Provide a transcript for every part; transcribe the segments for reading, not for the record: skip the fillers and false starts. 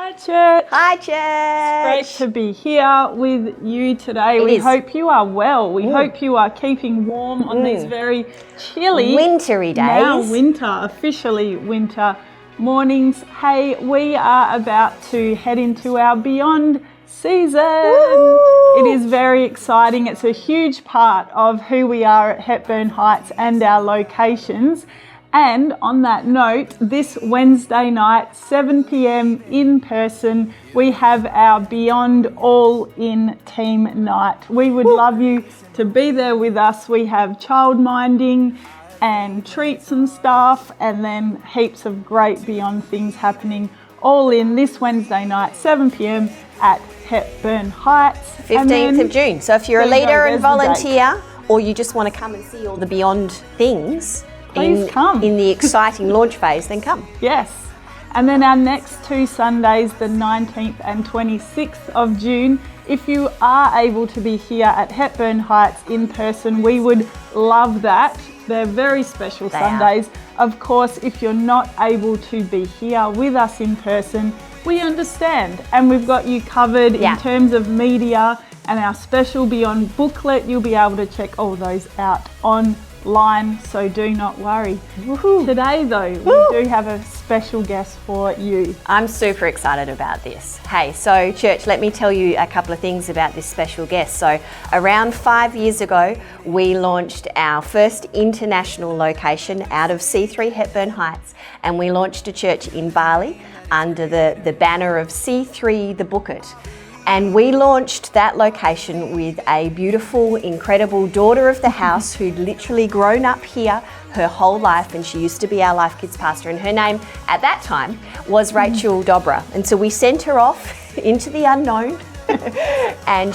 Hi, Church. Hi, Church. Great to be here with you today. We hope you are well. We hope you are keeping warm on these very chilly, wintry days. Now officially winter mornings. Hey, we are about to head into our Beyond season. Woo! It is very exciting. It's a huge part of who we are at Hepburn Heights and our locations. And on that note, this Wednesday night, 7 p.m. in person, we have our Beyond All-In team night. We would love you to be there with us. We have childminding and treats and stuff, and then heaps of great Beyond things happening all in this Wednesday night, 7 p.m. at Hepburn Heights. 15th of June. So if you're a leader and volunteer, or you just want to come and see all the Beyond things, please come. In the exciting launch phase, then come. Yes. And then our next two Sundays, the 19th and 26th of June, if you are able to be here at Hepburn Heights in person, we would love that. They're very special Sundays. Of course, if you're not able to be here with us in person, we understand. And we've got you covered in terms of media and our special Beyond booklet. You'll be able to check all those out online, so do not worry. Woohoo. Today though, we do have a special guest for you. I'm super excited about this. Hey, so church, let me tell you a couple of things about this special guest. So around 5 years ago, we launched our first international location out of C3 Hepburn Heights, and we launched a church in Bali under the banner of C3 the Booklet. And we launched that location with a beautiful, incredible daughter of the house who'd literally grown up here her whole life, and she used to be our Life Kids pastor, and her name at that time was Rachael. And so we sent her off into the unknown. And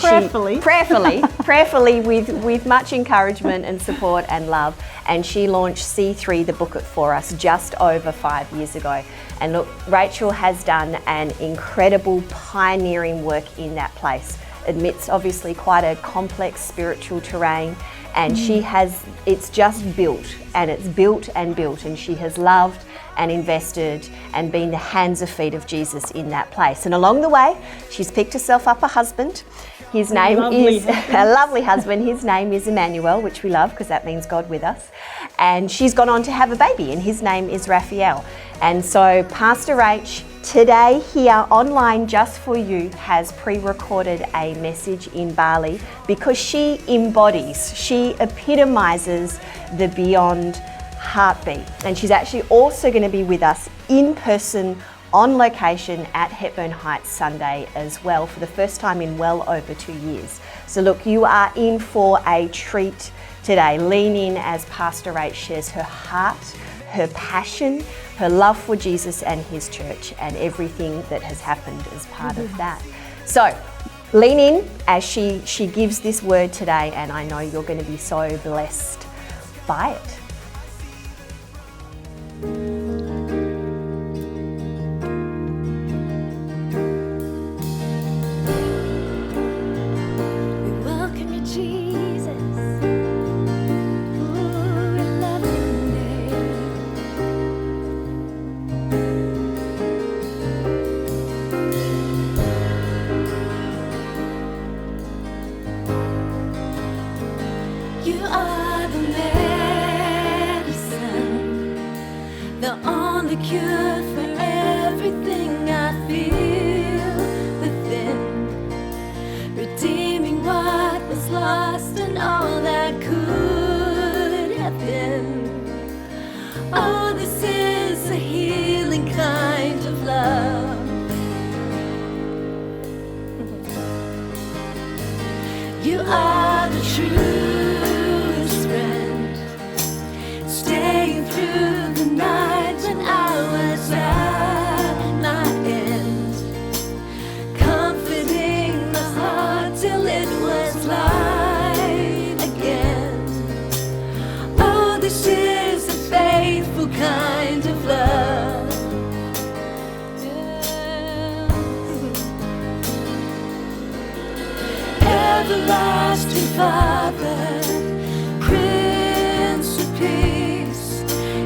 prayerfully with much encouragement and support and love, and she launched C3 the Booklet for us just over 5 years ago. And look, Rachael has done an incredible pioneering work in that place amidst obviously quite a complex spiritual terrain, and it's just built, and it's built and built, and she has loved and invested and been the hands and feet of Jesus in that place. And along the way, she's picked herself up a husband. His name is a lovely husband. His name is Emmanuel, which we love because that means God with us. And she's gone on to have a baby, and his name is Rachael. And so Pastor Rach, today here online just for you, has pre-recorded a message in Bali because she epitomizes the Beyond heartbeat. And she's actually also going to be with us in person on location at Hepburn Heights Sunday as well, for the first time in well over 2 years. So look, you are in for a treat today. Lean in as Pastor Rach shares her heart, her passion, her love for Jesus and his church, and everything that has happened as part of that. So lean in as she gives this word today, and I know you're going to be so blessed by it. Everlasting Father, Prince of Peace,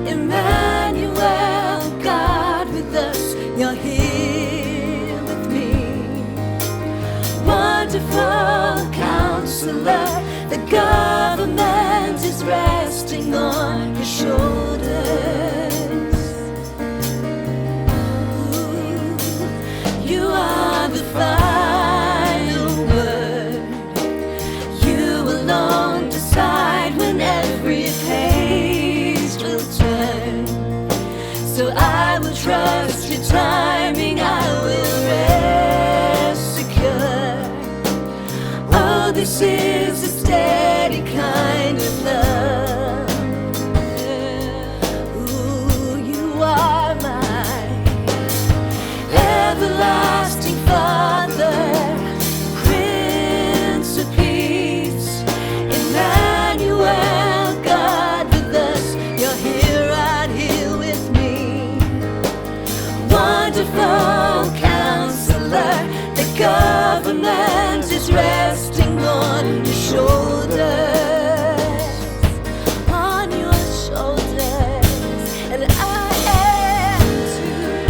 Emmanuel, God with us, you're here Wonderful Counselor, the government is resting on your shoulders. Ooh, you are the final word. You alone decide when every page will turn. So I will trust your timing, I will rest secure. Oh, this is a steady kind of love. Ooh, you are my everlasting Father, Prince of Peace, Emmanuel, God with us. You're here, right here with me. Wonderful Counselor, the government is resting on your shoulders, on your shoulders, and I am too.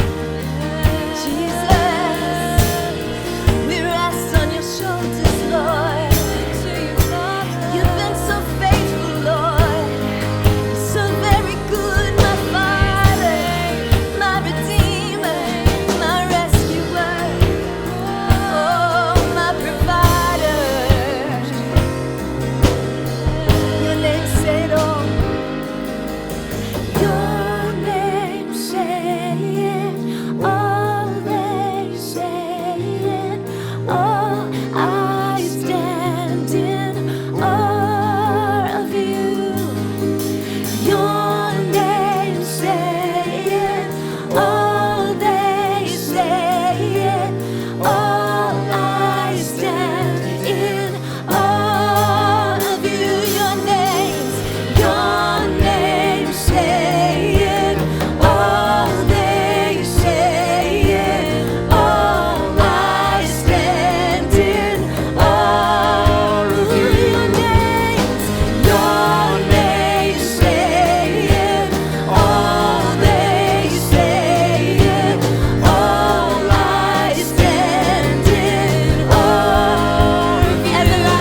Jesus, we rest on your shoulders, Lord. You've been so faithful, Lord, so very good, my Father, my Redeemer, my rescuer, oh, my provider. Your name said all. Your name said all, they say all. I stand in awe of you. Your name said all, they say all. I stand in awe of you. Your name said all, they say all. I stand in awe of you. Your name said all, they say all. I stand in awe of you.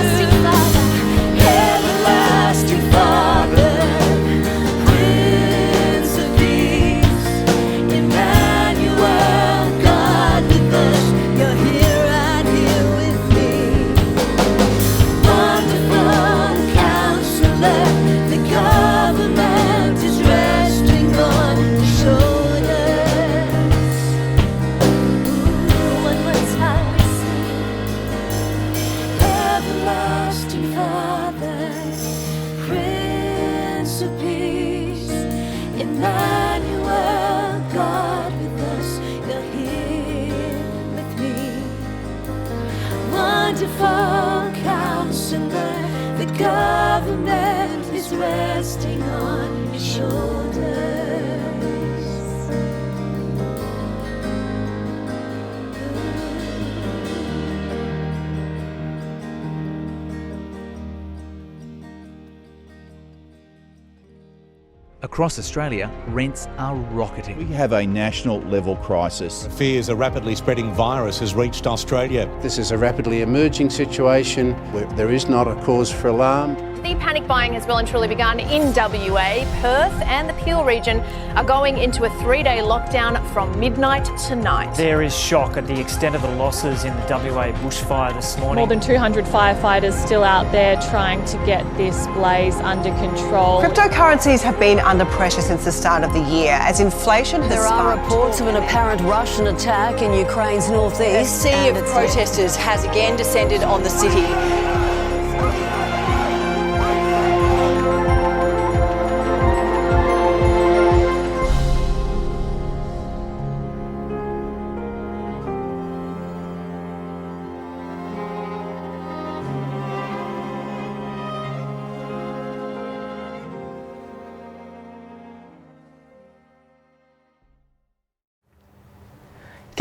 Everlasting Father, Prince of Peace, Emmanuel, God with us. You're here, right here with me. Wonderful Counselor, the government is resting on your shoulders. Ooh, one more time we sing. Everlasting Father, Prince of Peace, Emmanuel, God with us. You're here with me. Wonderful Counselor, the government is resting on your shoulders. Across Australia, rents are rocketing. We have a national level crisis. Fears a rapidly spreading virus has reached Australia. This is a rapidly emerging situation where there is not a cause for alarm. The panic buying has well and truly begun in WA. Perth and the Peel region are going into a 3-day lockdown from midnight tonight. There is shock at the extent of the losses in the WA bushfire this morning. More than 200 firefighters still out there trying to get this blaze under control. Cryptocurrencies have been under pressure since the start of the year as inflation has There are reports of an apparent Russian attack in Ukraine's northeast. A sea of protesters has again descended on the city.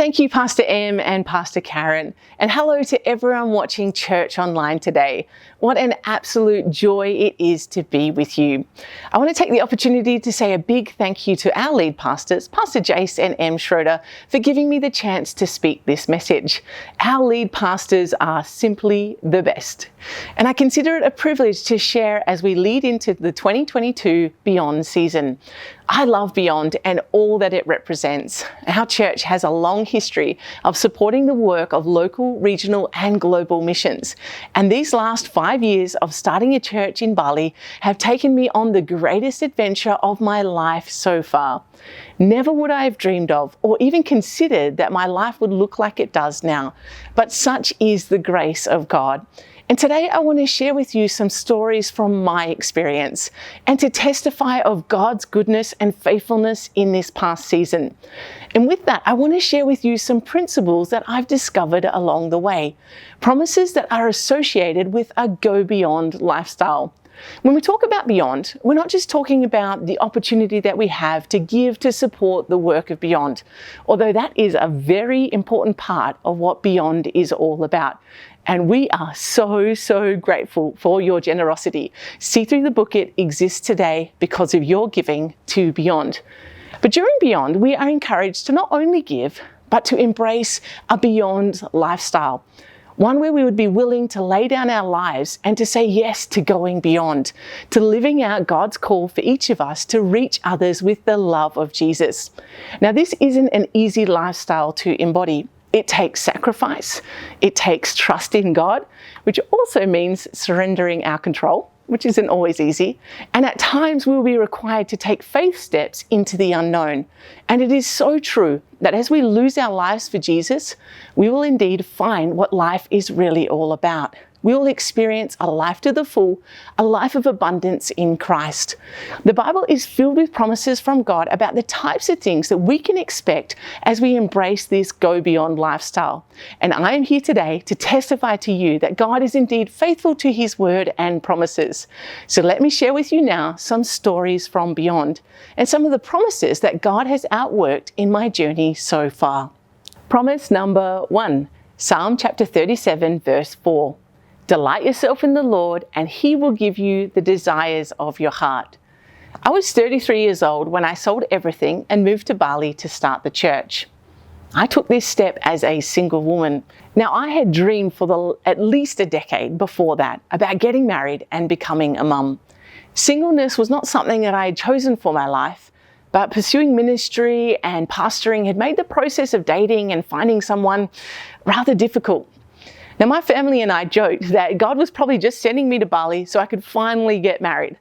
Thank you, Pastor Em and Pastor Karen. And hello to everyone watching Church Online today. What an absolute joy it is to be with you. I want to take the opportunity to say a big thank you to our lead pastors, Pastor Jace and Em Schroeder, for giving me the chance to speak this message. Our lead pastors are simply the best. And I consider it a privilege to share as we lead into the 2022 Beyond season. I love Beyond and all that it represents. Our church has a long history of supporting the work of local, regional and global missions. And these last 5 years of starting a church in Bali have taken me on the greatest adventure of my life so far. Never would I have dreamed of or even considered that my life would look like it does now. But such is the grace of God. And today I want to share with you some stories from my experience and to testify of God's goodness and faithfulness in this past season. And with that, I want to share with you some principles that I've discovered along the way, promises that are associated with a go beyond lifestyle. When we talk about Beyond, we're not just talking about the opportunity that we have to give to support the work of Beyond, although that is a very important part of what Beyond is all about. And we are so grateful for your generosity. See Through the Bucket exists today because of your giving to Beyond. But during Beyond, we are encouraged to not only give, but to embrace a Beyond lifestyle. One where we would be willing to lay down our lives and to say yes to going beyond, to living out God's call for each of us to reach others with the love of Jesus. Now, this isn't an easy lifestyle to embody. It takes sacrifice. It takes trust in God, which also means surrendering our control, which isn't always easy. And at times we will be required to take faith steps into the unknown. And it is so true that as we lose our lives for Jesus, we will indeed find what life is really all about. We will experience a life to the full, a life of abundance in Christ. The Bible is filled with promises from God about the types of things that we can expect as we embrace this go beyond lifestyle. And I am here today to testify to you that God is indeed faithful to his word and promises. So let me share with you now some stories from Beyond and some of the promises that God has outworked in my journey so far. Promise number 1, Psalm chapter 37, verse 4. Delight yourself in the Lord, and he will give you the desires of your heart. I was 33 years old when I sold everything and moved to Bali to start the church. I took this step as a single woman. Now, I had dreamed for at least a decade before that about getting married and becoming a mum. Singleness was not something that I had chosen for my life, but pursuing ministry and pastoring had made the process of dating and finding someone rather difficult. Now, my family and I joked that God was probably just sending me to Bali so I could finally get married.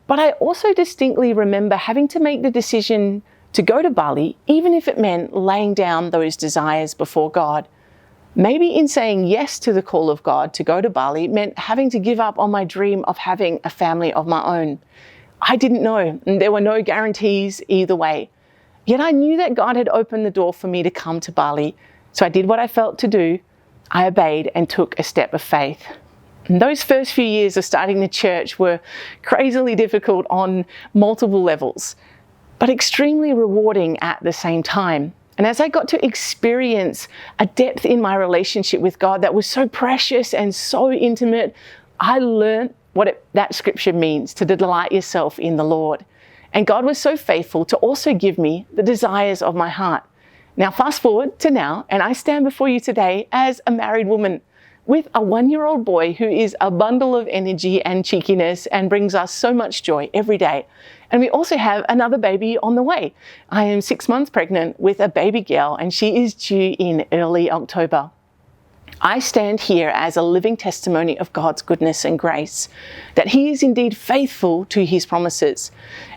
But I also distinctly remember having to make the decision to go to Bali, even if it meant laying down those desires before God. Maybe in saying yes to the call of God to go to Bali meant having to give up on my dream of having a family of my own. I didn't know, and there were no guarantees either way. Yet I knew that God had opened the door for me to come to Bali, so I did what I felt to do. I obeyed and took a step of faith. And those first few years of starting the church were crazily difficult on multiple levels, but extremely rewarding at the same time. And as I got to experience a depth in my relationship with God that was so precious and so intimate, I learned what that scripture means, to delight yourself in the Lord. And God was so faithful to also give me the desires of my heart. Now, fast forward to now, and I stand before you today as a married woman with a 1-year-old boy who is a bundle of energy and cheekiness and brings us so much joy every day. And we also have another baby on the way. I am 6 months pregnant with a baby girl, and she is due in early October. I stand here as a living testimony of God's goodness and grace, that he is indeed faithful to his promises.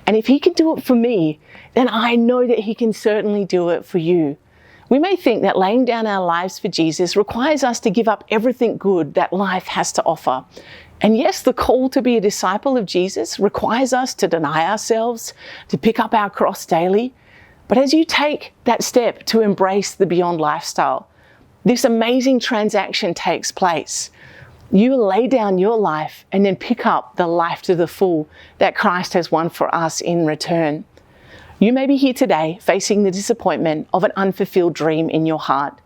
And if he can do it for me, then I know that he can certainly do it for you. We may think that laying down our lives for Jesus requires us to give up everything good that life has to offer. And yes, the call to be a disciple of Jesus requires us to deny ourselves, to pick up our cross daily. But as you take that step to embrace the Beyond lifestyle, this amazing transaction takes place. You lay down your life and then pick up the life to the full that Christ has won for us in return. You may be here today facing the disappointment of an unfulfilled dream in your heart.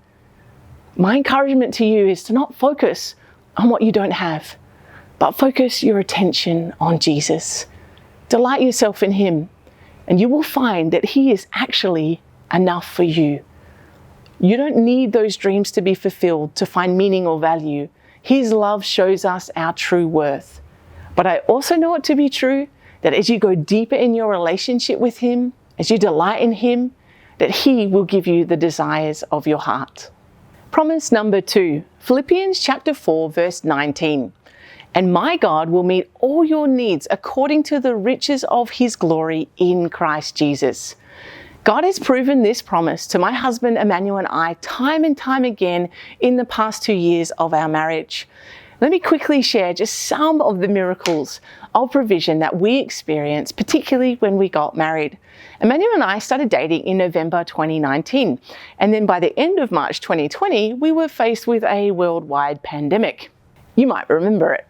My encouragement to you is to not focus on what you don't have, but focus your attention on Jesus. Delight yourself in Him, and you will find that He is actually enough for you. You don't need those dreams to be fulfilled to find meaning or value. His love shows us our true worth. But I also know it to be true that as you go deeper in your relationship with Him, as you delight in Him, that He will give you the desires of your heart. Promise number 2, Philippians chapter 4, verse 19. And my God will meet all your needs according to the riches of His glory in Christ Jesus. God has proven this promise to my husband Emmanuel and I time and time again in the past 2 years of our marriage. Let me quickly share just some of the miracles of provision that we experienced, particularly when we got married. Emmanuel and I started dating in November 2019, and then by the end of March 2020, we were faced with a worldwide pandemic. You might remember it.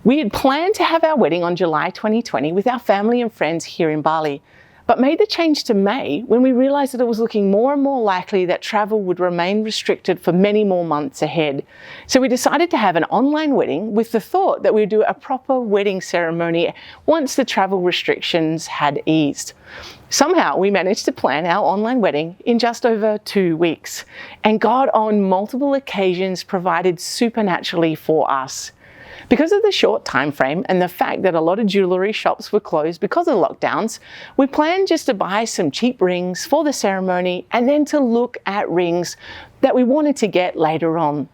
We had planned to have our wedding on July 2020 with our family and friends here in Bali, but made the change to May when we realized that it was looking more and more likely that travel would remain restricted for many more months ahead. So we decided to have an online wedding with the thought that we would do a proper wedding ceremony once the travel restrictions had eased. Somehow we managed to plan our online wedding in just over 2 weeks, and God on multiple occasions provided supernaturally for us. Because of the short time frame and the fact that a lot of jewellery shops were closed because of lockdowns, we planned just to buy some cheap rings for the ceremony and then to look at rings that we wanted to get later on.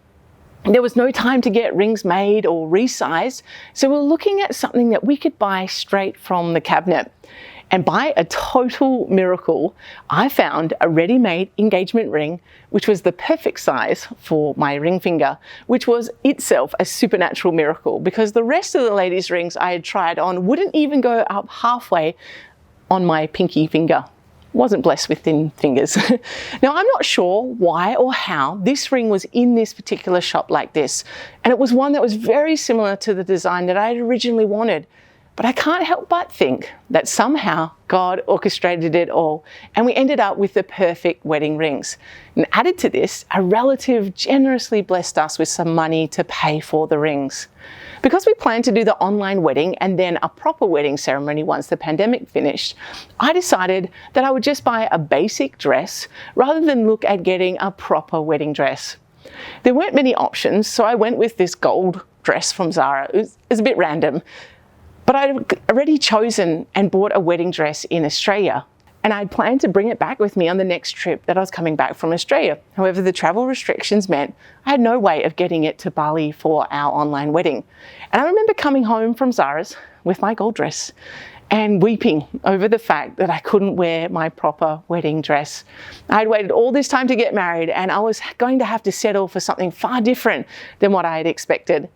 There was no time to get rings made or resized, so we were looking at something that we could buy straight from the cabinet. And by a total miracle, I found a ready-made engagement ring, which was the perfect size for my ring finger, which was itself a supernatural miracle because the rest of the ladies' rings I had tried on wouldn't even go up halfway on my pinky finger. Wasn't blessed with thin fingers. Now, I'm not sure why or how this ring was in this particular shop like this, and it was one that was very similar to the design that I had originally wanted. But I can't help but think that somehow God orchestrated it all and we ended up with the perfect wedding rings. And added to this, a relative generously blessed us with some money to pay for the rings. Because we planned to do the online wedding and then a proper wedding ceremony once the pandemic finished, I decided that I would just buy a basic dress rather than look at getting a proper wedding dress. There weren't many options, so I went with this gold dress from Zara. It was a bit random. But I'd already chosen and bought a wedding dress in Australia, and I'd planned to bring it back with me on the next trip that I was coming back from Australia. However, the travel restrictions meant I had no way of getting it to Bali for our online wedding. And I remember coming home from Zara's with my gold dress and weeping over the fact that I couldn't wear my proper wedding dress. I'd waited all this time to get married, and I was going to have to settle for something far different than what I had expected.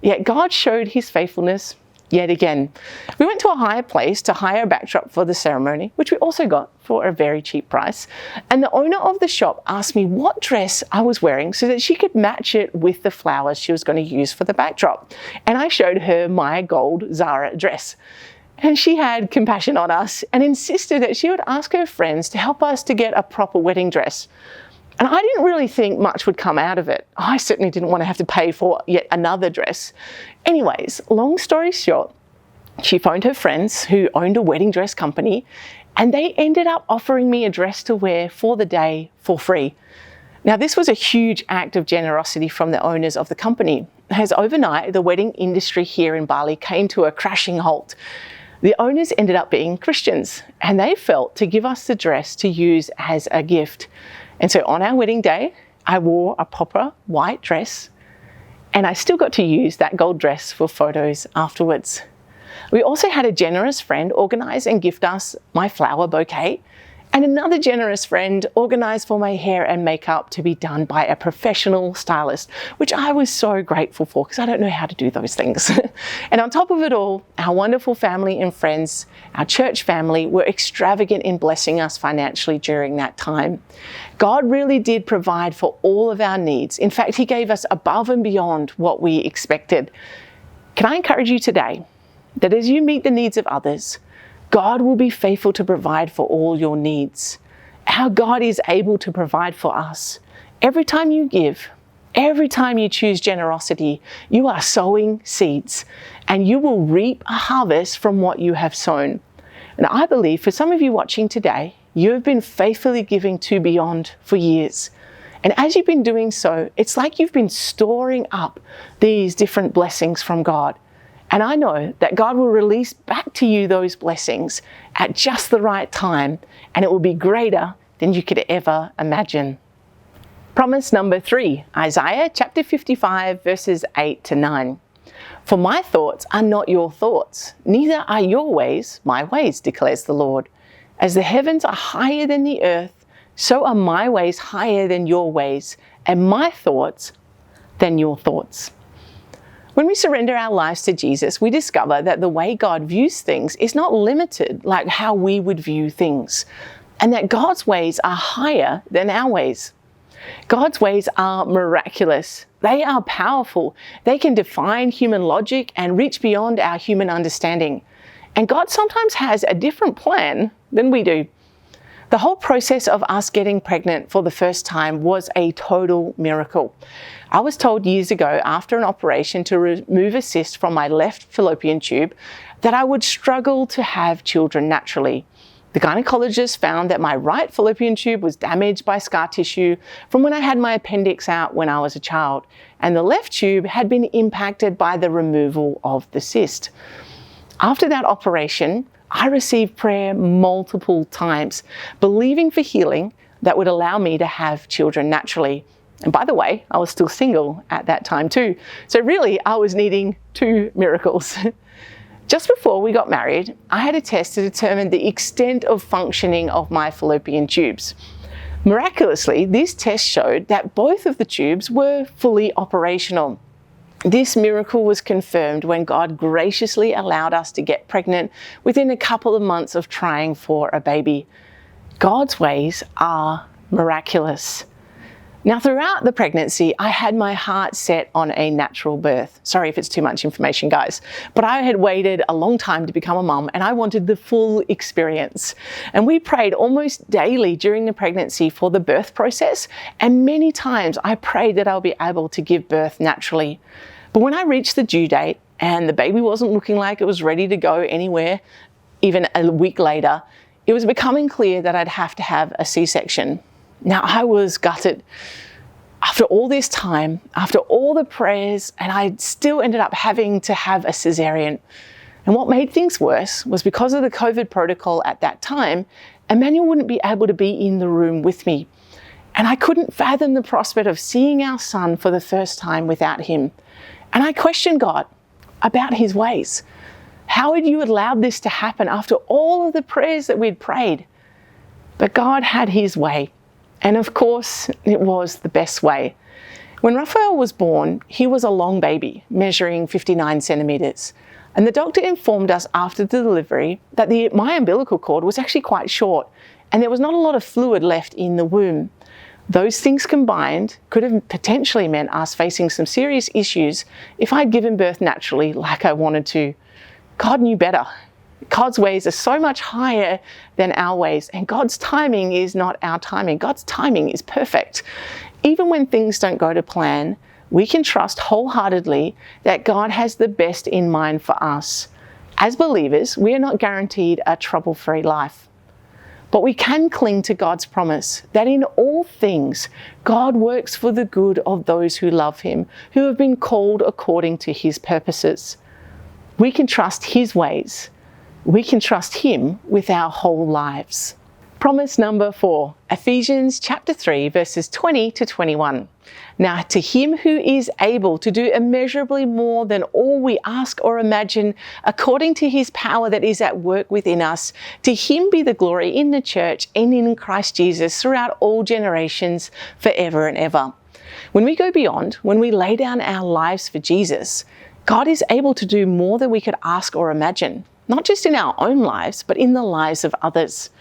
Yet God showed His faithfulness yet again. We went to a higher place to hire a backdrop for the ceremony, which we also got for a very cheap price. And the owner of the shop asked me what dress I was wearing so that she could match it with the flowers she was going to use for the backdrop. And I showed her my gold Zara dress. And she had compassion on us and insisted that she would ask her friends to help us to get a proper wedding dress. And I didn't really think much would come out of it. I certainly didn't want to have to pay for yet another dress. Anyways, long story short, she phoned her friends who owned a wedding dress company, and they ended up offering me a dress to wear for the day for free. Now, this was a huge act of generosity from the owners of the company, as overnight the wedding industry here in Bali came to a crashing halt. The owners ended up being Christians, and they felt to give us the dress to use as a gift. And so on our wedding day, I wore a proper white dress, and I still got to use that gold dress for photos afterwards. We also had a generous friend organise and gift us my flower bouquet, and another generous friend organised for my hair and makeup to be done by a professional stylist, which I was so grateful for because I don't know how to do those things. And on top of it all, our wonderful family and friends, our church family, were extravagant in blessing us financially during that time. God really did provide for all of our needs. In fact, He gave us above and beyond what we expected. Can I encourage you today that as you meet the needs of others, God will be faithful to provide for all your needs. Our God is able to provide for us. Every time you give, every time you choose generosity, you are sowing seeds, and you will reap a harvest from what you have sown. And I believe for some of you watching today, you have been faithfully giving to Beyond for years. And as you've been doing so, it's like you've been storing up these different blessings from God. And I know that God will release back to you those blessings at just the right time, and it will be greater than you could ever imagine. Promise number 3, Isaiah chapter 55, verses 8 to 9. For my thoughts are not your thoughts, neither are your ways my ways, declares the Lord. As the heavens are higher than the earth, so are my ways higher than your ways, and my thoughts than your thoughts. When we surrender our lives to Jesus, we discover that the way God views things is not limited like how we would view things, and that God's ways are higher than our ways. God's ways are miraculous. They are powerful. They can define human logic and reach beyond our human understanding. And God sometimes has a different plan than we do. The whole process of us getting pregnant for the first time was a total miracle. I was told years ago after an operation to remove a cyst from my left fallopian tube that I would struggle to have children naturally. The gynecologist found that my right fallopian tube was damaged by scar tissue from when I had my appendix out when I was a child, and the left tube had been impacted by the removal of the cyst. After that operation, I received prayer multiple times, believing for healing that would allow me to have children naturally. And by the way, I was still single at that time too. So really, I was needing 2 miracles. Just before we got married, I had a test to determine the extent of functioning of my fallopian tubes. Miraculously, this test showed that both of the tubes were fully operational. This miracle was confirmed when God graciously allowed us to get pregnant within a couple of months of trying for a baby. God's ways are miraculous. Now, throughout the pregnancy, I had my heart set on a natural birth. Sorry if it's too much information, guys, but I had waited a long time to become a mum, and I wanted the full experience. And we prayed almost daily during the pregnancy for the birth process, and many times I prayed that I'll be able to give birth naturally. But when I reached the due date and the baby wasn't looking like it was ready to go anywhere, even a week later, it was becoming clear that I'd have to have a C-section. Now, I was gutted. After all this time, after all the prayers, and I still ended up having to have a cesarean. And what made things worse was because of the COVID protocol at that time, Emmanuel wouldn't be able to be in the room with me. And I couldn't fathom the prospect of seeing our son for the first time without him. And I questioned God about his ways. How had you allowed this to happen after all of the prayers that we'd prayed? But God had his way. And of course, it was the best way. When Rachael was born, he was a long baby, measuring 59 centimeters. And the doctor informed us after the delivery that my umbilical cord was actually quite short, and there was not a lot of fluid left in the womb. Those things combined could have potentially meant us facing some serious issues if I'd given birth naturally like I wanted to. God knew better. God's ways are so much higher than our ways, and God's timing is not our timing. God's timing is perfect. Even when things don't go to plan, we can trust wholeheartedly that God has the best in mind for us. As believers, we are not guaranteed a trouble-free life, but we can cling to God's promise that in all things, God works for the good of those who love him, who have been called according to his purposes. We can trust his ways. We can trust him with our whole lives. Promise number 4, Ephesians chapter 3, verses 20 to 21. Now, to him who is able to do immeasurably more than all we ask or imagine, according to his power that is at work within us, to him be the glory in the church and in Christ Jesus throughout all generations, forever and ever. When we go beyond, when we lay down our lives for Jesus, God is able to do more than we could ask or imagine. Not just in our own lives, but in the lives of others.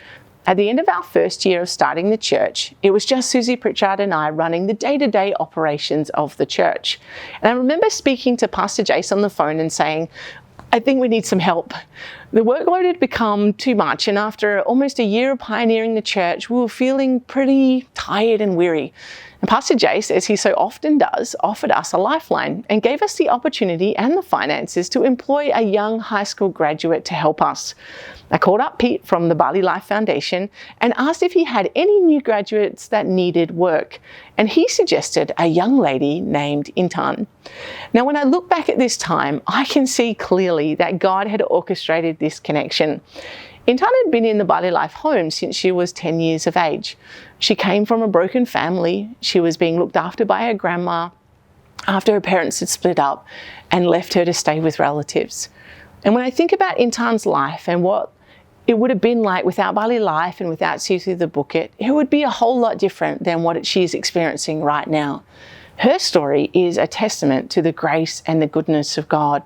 At the end of our first year of starting the church, it was just Susie Pritchard and I running the day-to-day operations of the church. And I remember speaking to Pastor Jace on the phone and saying, I think we need some help. The workload had become too much, and after almost a year of pioneering the church, we were feeling pretty tired and weary. And Pastor Jace, as he so often does, offered us a lifeline and gave us the opportunity and the finances to employ a young high school graduate to help us. I called up Pete from the Bali Life Foundation and asked if he had any new graduates that needed work. And he suggested a young lady named Intan. Now, when I look back at this time, I can see clearly that God had orchestrated this connection. Intan had been in the Bali Life home since she was 10 years of age. She came from a broken family. She was being looked after by her grandma after her parents had split up and left her to stay with relatives. And when I think about Intan's life and what it would have been like without Bali Life and without See Through the Book, it would be a whole lot different than what she is experiencing right now. Her story is a testament to the grace and the goodness of God.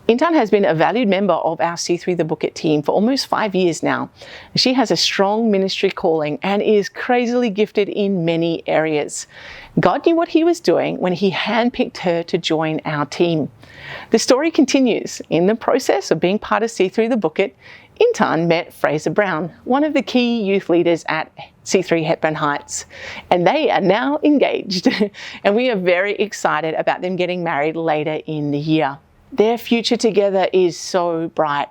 Intan has been a valued member of our See Through the Book team for almost 5 years now. She has a strong ministry calling and is crazily gifted in many areas. God knew what he was doing when he handpicked her to join our team. The story continues. In the process of being part of See Through the Book, Intan met Fraser Brown, one of the key youth leaders at C3 Hepburn Heights, and they are now engaged. And we are very excited about them getting married later in the year. Their future together is so bright.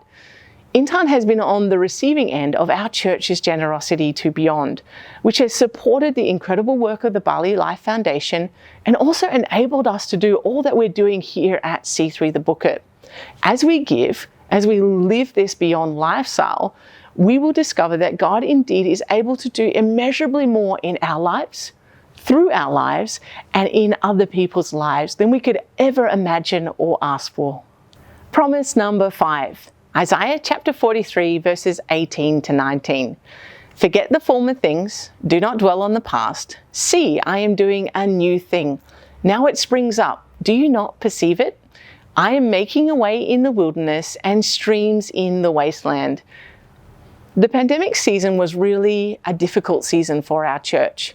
Intan has been on the receiving end of our church's generosity to Beyond, which has supported the incredible work of the Bali Life Foundation and also enabled us to do all that we're doing here at See Through the Book. As we give, as we live this Beyond lifestyle, we will discover that God indeed is able to do immeasurably more in our lives, through our lives, and in other people's lives than we could ever imagine or ask for. Promise number 5, Isaiah chapter 43, verses 18 to 19. Forget the former things, do not dwell on the past. See, I am doing a new thing. Now it springs up. Do you not perceive it? I am making a way in the wilderness and streams in the wasteland. The pandemic season was really a difficult season for our church.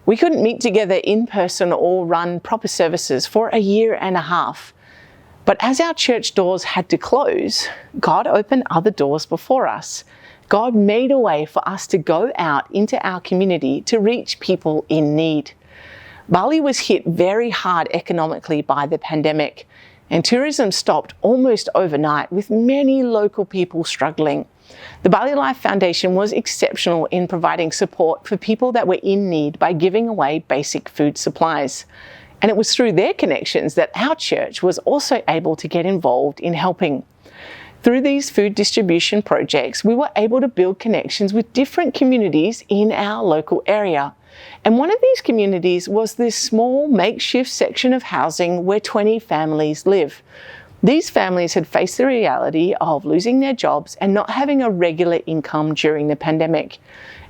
We couldn't meet together in person or run proper services for a year and a half. But as our church doors had to close, God opened other doors before us. God made a way for us to go out into our community to reach people in need. Bali was hit very hard economically by the pandemic, and tourism stopped almost overnight, with many local people struggling. The Bali Life Foundation was exceptional in providing support for people that were in need by giving away basic food supplies. And it was through their connections that our church was also able to get involved in helping. Through these food distribution projects, we were able to build connections with different communities in our local area. And one of these communities was this small makeshift section of housing where 20 families live. These families had faced the reality of losing their jobs and not having a regular income during the pandemic.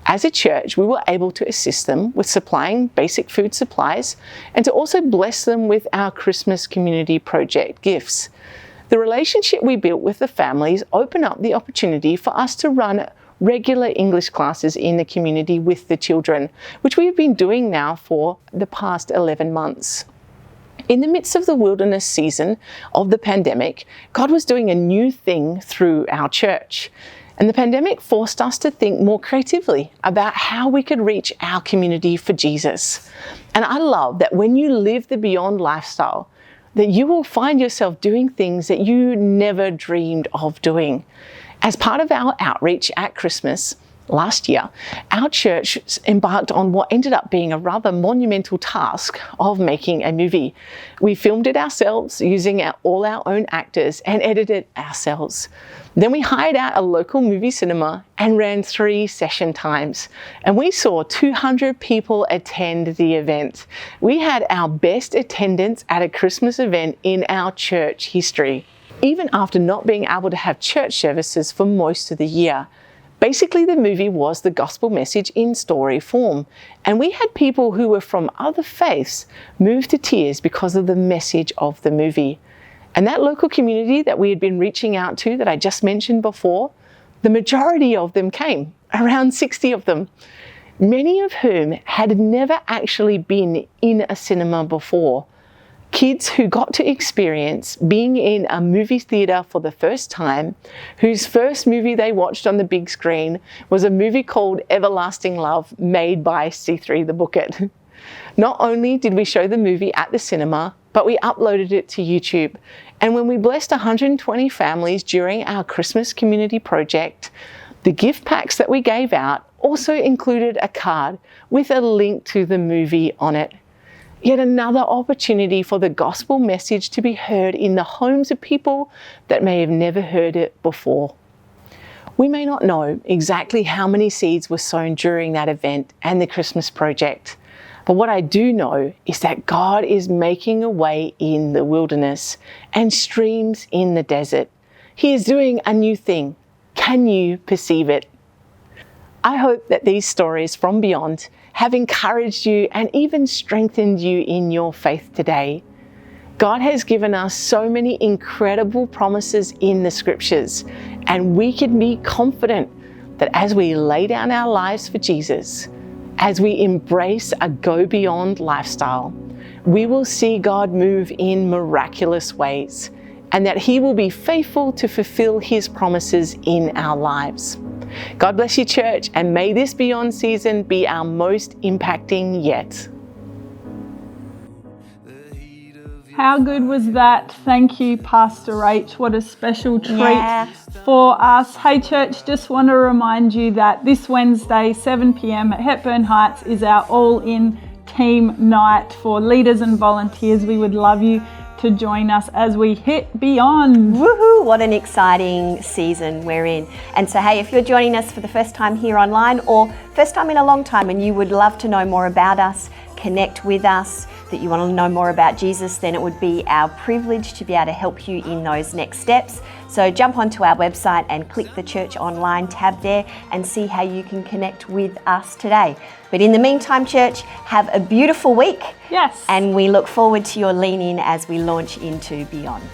As a church, we were able to assist them with supplying basic food supplies and to also bless them with our Christmas community project gifts. The relationship we built with the families opened up the opportunity for us to run regular English classes in the community with the children, which we have been doing now for the past 11 months. In the midst of the wilderness season of the pandemic, God was doing a new thing through our church. And the pandemic forced us to think more creatively about how we could reach our community for Jesus. And I love that when you live the Beyond lifestyle, that you will find yourself doing things that you never dreamed of doing. As part of our outreach at Christmas last year, our church embarked on what ended up being a rather monumental task of making a movie. We filmed it ourselves using all our own actors and edited it ourselves. Then we hired out a local movie cinema and ran 3 session times. And we saw 200 people attend the event. We had our best attendance at a Christmas event in our church history, even after not being able to have church services for most of the year. Basically, the movie was the gospel message in story form, and we had people who were from other faiths moved to tears because of the message of the movie. And that local community that we had been reaching out to, that I just mentioned before, the majority of them came, around 60 of them, many of whom had never actually been in a cinema before. Kids who got to experience being in a movie theatre for the first time, whose first movie they watched on the big screen was a movie called Everlasting Love, made by C3 the Bookit. Not only did we show the movie at the cinema, but we uploaded it to YouTube. And when we blessed 120 families during our Christmas community project, the gift packs that we gave out also included a card with a link to the movie on it. Yet another opportunity for the gospel message to be heard in the homes of people that may have never heard it before. We may not know exactly how many seeds were sown during that event and the Christmas project, but what I do know is that God is making a way in the wilderness and streams in the desert. He is doing a new thing. Can you perceive it? I hope that these stories from beyond have encouraged you and even strengthened you in your faith today. God has given us so many incredible promises in the scriptures, and we can be confident that as we lay down our lives for Jesus, as we embrace a go beyond lifestyle, we will see God move in miraculous ways, and that He will be faithful to fulfill His promises in our lives. God bless you, church, and may this Beyond season be our most impacting yet. How good was that? Thank you, Pastor Rach. What a special treat for us. Hey, church, just want to remind you that this Wednesday, 7 p.m. at Hepburn Heights is our all-in team night for leaders and volunteers. We would love you to join us as we hit beyond. Woohoo! What an exciting season we're in. And so, hey, if you're joining us for the first time here online or first time in a long time and you would love to know more about us, connect with us, that you want to know more about Jesus, then it would be our privilege to be able to help you in those next steps. So jump onto our website and click the Church Online tab there and see how you can connect with us today. But in the meantime, church, have a beautiful week. Yes. And we look forward to your lean in as we launch into Beyond.